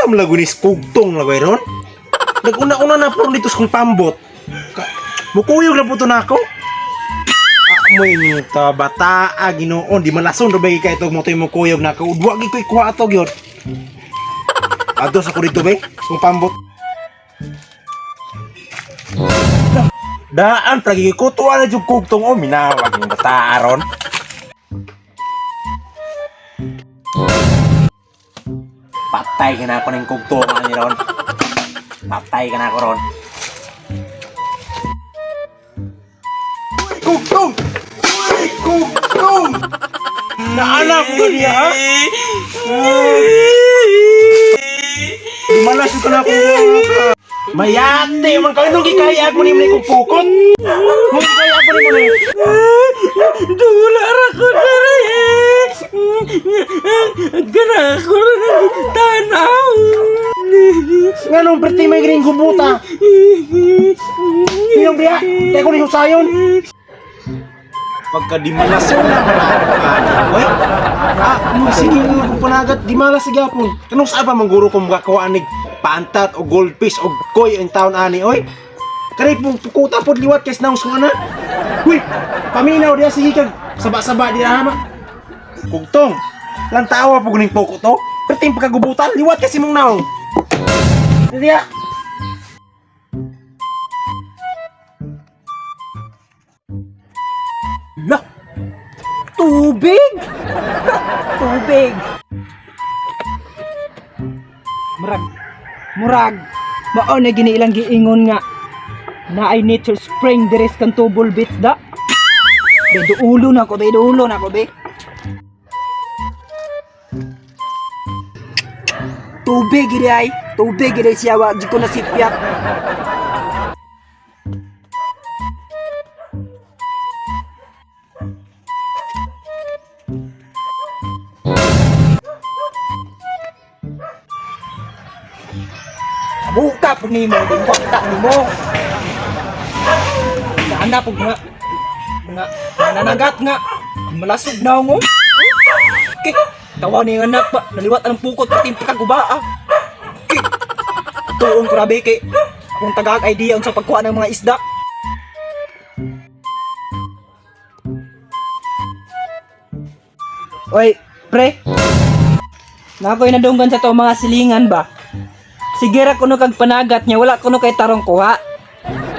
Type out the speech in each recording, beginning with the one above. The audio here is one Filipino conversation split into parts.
Usam lagu ni kugtong lagu ron. Naguna-una na po dito sa kong pambot. Mukuyog na po ito na ako. Mo ini ta bata Ginoo di malason do bagi kay itong motoy mo kuyog na ka udwa gi koy kuha ato gyud. Ados ako dito be, kung pambot. Daan lagi ko tuwa na jud kugtong o minawag yung bata aron. Patay ka na ako ng kugtong ani ron. Patay ka na ako ron. Kugtong! Kugtong! Naanak ko niya, ha? Malas ko na ako. Mayate, man kayo nung gikaya ako ni mga kupukot. Nung gikaya ako ni mga. Dular ako na rin. Gana ako na tanaw. Nga nung berti may gining gubuta. Iyong biya, kaya ko ni Husayon. Pagka di malas yun na oy, sige nga panagat, di malas sige apon. Kanong saan pa mangguro kong magkakawaan ni pantat o goldfish o koy ang taon ani, oy? Kanay pong pukuta po liwat kes naus ko na. Uy, paminaw diya, sige kag saba-saba di hama. Kugtong, lang tawa po guning poko to. Perting pagkagubutan, liwat kasi mong naong. Diya. Lah! Tubig! Tubig! Murag! Mao na gini ilang giingon nga na ay nature spring deres kan tubol bits da. Bedo ulo na ko, be. Tubig gini ay, tubig gini siya wa di ko nasipyak. Buka po ni mo, buka ni mo. Sana po nga nananagat nga. Malasog na ako. Okay, tawa ni anak pa, naliwat ang pukot pati pagkaguba. Okay, tuong grabe kay akong tagag idea sa pagkuha ng mga isda. Oy, pre. Nakoy nadunggan sa to mga silingan ba? Sige ra kuno kag panagat nya wala kuno kay tarong kuha.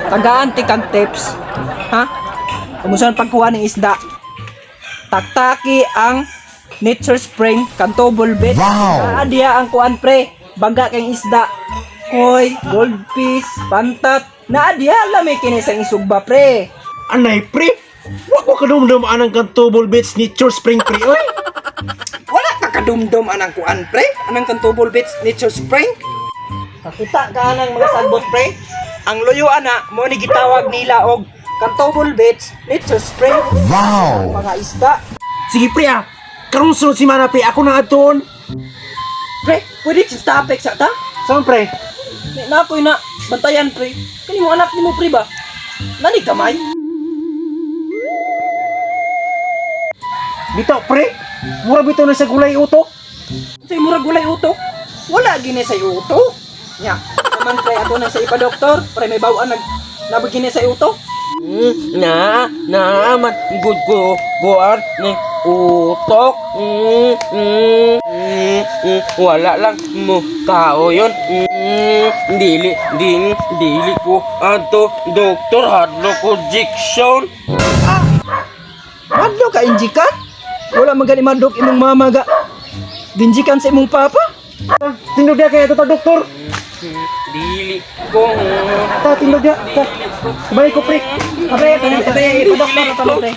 Tagaan ti kag tips. Ha? Kumusta pagkuha ng isda? Taktaki ang nature spring kanto bulbit. Wow. Diya ang kuan pre, baga kay isda. Koy, goldfish, pantat. Naa diya lami kini sa isugba pre. Anay pre, wa ko kadumdum anang kanto bulbits nature spring pre oy. Wala ka kadumdum anang kuan pre, anang kanto bulbit nature spring. Nakita ka ng mga sagbot pre. Ang luyo ana mo ni gitawag nila og Cantobol Beach Nature Spring. Wow! Mga isda. Sige pre ah, karong sunod si Mana pre, ako na aton. Pre, pwede sa topic sa ta? Saan pre? Napoy na bantayan pre. Kani mo anak ni mo pre ba? Nani kamay? Bitaw pre, mura bitaw na sa gulay utok. Say murag gulay uto. Wala gini sa uto. Nya, naman pre ato na sa ipa doktor, pre may bawaan nabagini sa uto. Man good ko buar ni utok. Wala lang mo kao yun. Dili ko ato doktor hadlo ko injection. Madlo ka injikan? Wala magani madok imong mama ga. Ginjikan sa imong papa? Tindog dia kaya ito doktor. Dili ko. Tindog dia. Balik ko pre. Abre, ipa doktor na pre.